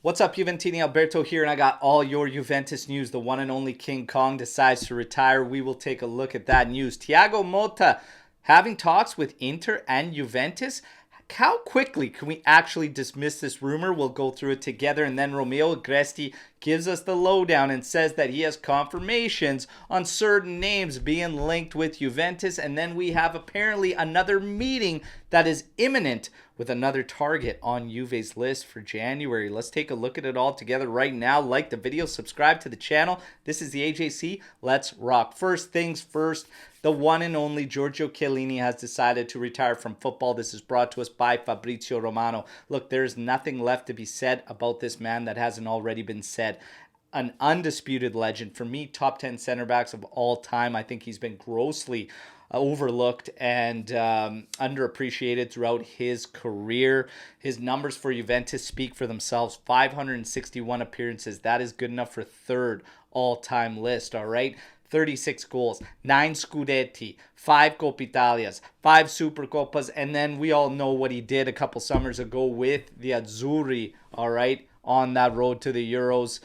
What's up, Juventini? Alberto here, and I got all your Juventus news. The one and only King Kong decides to retire. We will take a look at that news. Thiago Motta having talks with Inter and Juventus. How quickly can we actually dismiss this rumor? We'll go through it together, and then Romeo Agresti gives us the lowdown and says that he has confirmations on certain names being linked with Juventus, and then we have apparently another meeting that is imminent with another target on Juve's list for January. Let's take a look at it all together right now. Like the video, subscribe to the channel. This is the AJC. Let's rock. First things first, the one and only Giorgio Chiellini has decided to retire from football. This is brought to us by Fabrizio Romano. Look, there's nothing left to be said about this man that hasn't already been said. An undisputed legend. For me, top 10 center backs of all time. I think he's been grossly overlooked and underappreciated throughout his career. His numbers for Juventus speak for themselves. 561 appearances. That is good enough for third all-time list, all right? 36 goals, 9 Scudetti, 5 Coppa Italias, 5 Supercoppas, and then we all know what he did a couple summers ago with the Azzurri, all right, on that road to the Euros.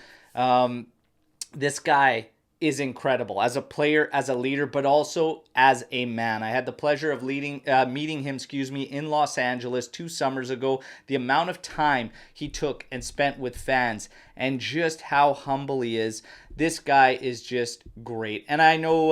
This guy is incredible as a player, as a leader, but also as a man. I had the pleasure of meeting him, in Los Angeles 2 summers ago. The amount of time he took and spent with fans and just how humble he is. This guy is just great. And I know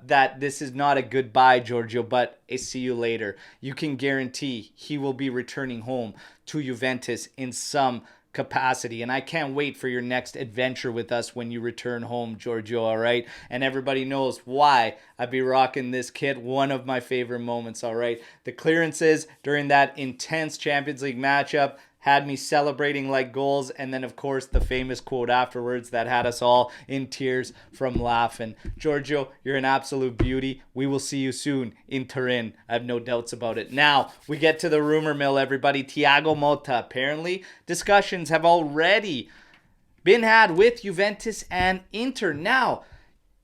that this is not a goodbye, Giorgio, but a see you later. You can guarantee he will be returning home to Juventus in some capacity, and I can't wait for your next adventure with us when you return home, Giorgio, all right? And everybody knows why I be rocking this kit. One of my favorite moments, all right? The clearances during that intense Champions League matchup had me celebrating like goals, and then of course the famous quote afterwards that had us all in tears from laughing. Giorgio, you're an absolute beauty. We will see you soon in Turin. I have no doubts about it. Now we get to the rumor mill, everybody. Thiago Motta. Apparently discussions have already been had with Juventus and Inter. Now,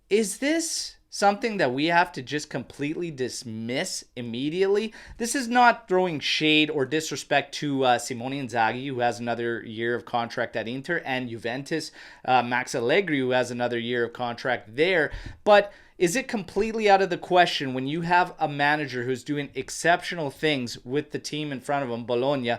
is this something that we have to just completely dismiss immediately? This is not throwing shade or disrespect to Simone Inzaghi, who has another year of contract at Inter, and Juventus, Max Allegri, who has another year of contract there. But is it completely out of the question when you have a manager who's doing exceptional things with the team in front of him, Bologna,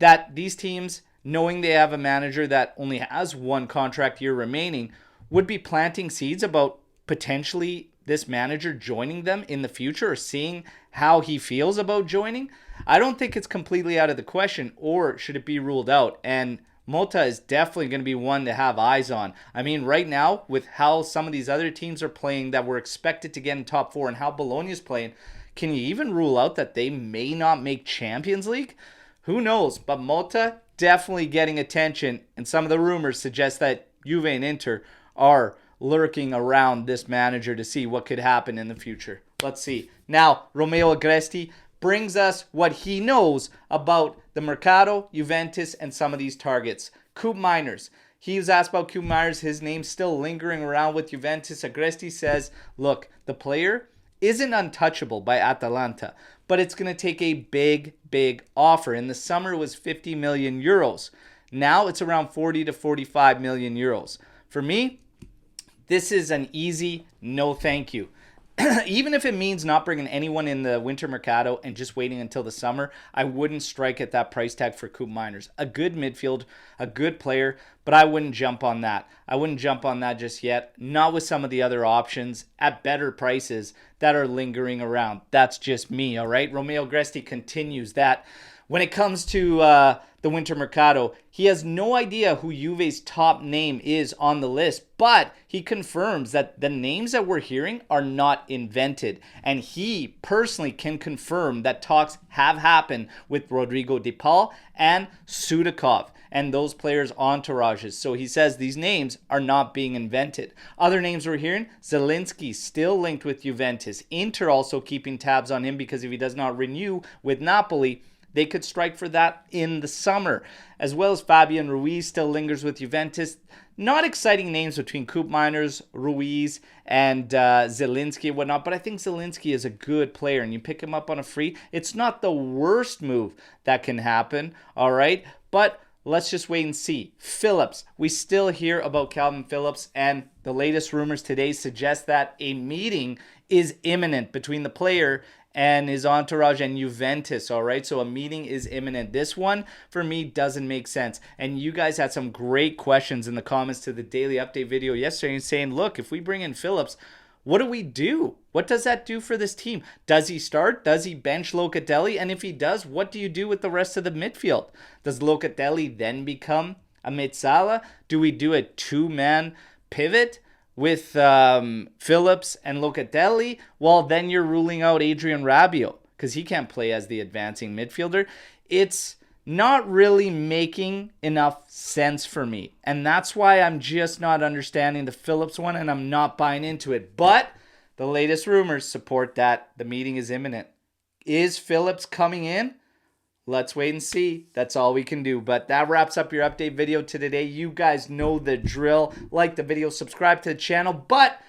that these teams, knowing they have a manager that only has one contract year remaining, would be planting seeds about potentially this manager joining them in the future or seeing how he feels about joining? I don't think it's completely out of the question, or should it be ruled out? And Motta is definitely going to be one to have eyes on. I mean, right now, with how some of these other teams are playing that were expected to get in top 4 and how Bologna is playing, can you even rule out that they may not make Champions League? Who knows? But Motta definitely getting attention, and some of the rumors suggest that Juve and Inter are lurking around this manager to see what could happen in the future. Let's see. Now, Romeo Agresti brings us what he knows about the Mercato, Juventus, and some of these targets. Coop Miners. He was asked about Coop Miners. His name's still lingering around with Juventus. Agresti says, look, the player isn't untouchable by Atalanta, but it's going to take a big offer. In the summer, it was 50 million euros. Now it's around 40 to 45 million euros. For me, this is an easy no thank you. Even if it means not bringing anyone in the winter mercado and just waiting until the summer, I wouldn't strike at that price tag for Coop Miners. A good midfield, a good player, but I wouldn't jump on that. I wouldn't jump on that just yet. Not with some of the other options at better prices that are lingering around. That's just me, all right? Romeo Agresti continues that when it comes to the winter mercado, he has no idea who Juve's top name is on the list, but he confirms that the names that we're hearing are not invented, and he personally can confirm that talks have happened with Rodrigo De Paul and Sudakov and those players' entourages. So he says these names are not being invented. Other names we're hearing, Zielinski still linked with Juventus. Inter also keeping tabs on him because if he does not renew with Napoli, they could strike for that in the summer. As well as Fabian Ruiz still lingers with Juventus. Not exciting names between Coop Miners, Ruiz, and Zielinski and whatnot, but I think Zielinski is a good player, and you pick him up on a free. It's not the worst move that can happen, all right? But let's just wait and see. Phillips, we still hear about Calvin Phillips, and the latest rumors today suggest that a meeting is imminent between the player and his entourage and Juventus, all right? So a meeting is imminent. This one, for me, doesn't make sense. And you guys had some great questions in the comments to the daily update video yesterday saying, look, if we bring in Phillips, what do we do? What does that do for this team? Does he start? Does he bench Locatelli? And if he does, what do you do with the rest of the midfield? Does Locatelli then become a Mezzala? Do we do a two-man pivot with Phillips and Locatelli? Well, then you're ruling out Adrian Rabiot because he can't play as the advancing midfielder. It's not really making enough sense for me. And that's why I'm just not understanding the Phillips one and I'm not buying into it. But the latest rumors support that the meeting is imminent. Is Phillips coming in? Let's wait and see. That's all we can do. But that wraps up your update video today. You guys know the drill. Like the video, subscribe to the channel. But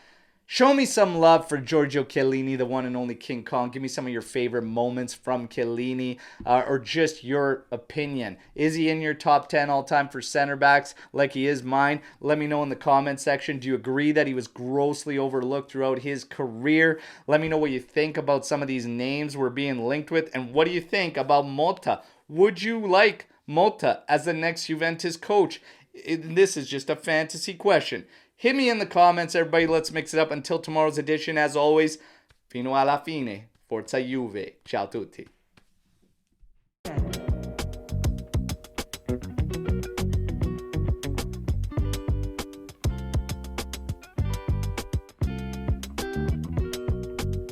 show me some love for Giorgio Chiellini, the one and only King Kong. Give me some of your favorite moments from Chiellini or just your opinion. Is he in your top 10 all-time for center backs like he is mine? Let me know in the comment section. Do you agree that he was grossly overlooked throughout his career? Let me know what you think about some of these names we're being linked with. And what do you think about Motta? Would you like Motta as the next Juventus coach? This is just a fantasy question. Hit me in the comments, everybody. Let's mix it up. Until tomorrow's edition, as always, fino alla fine. Forza Juve. Ciao tutti.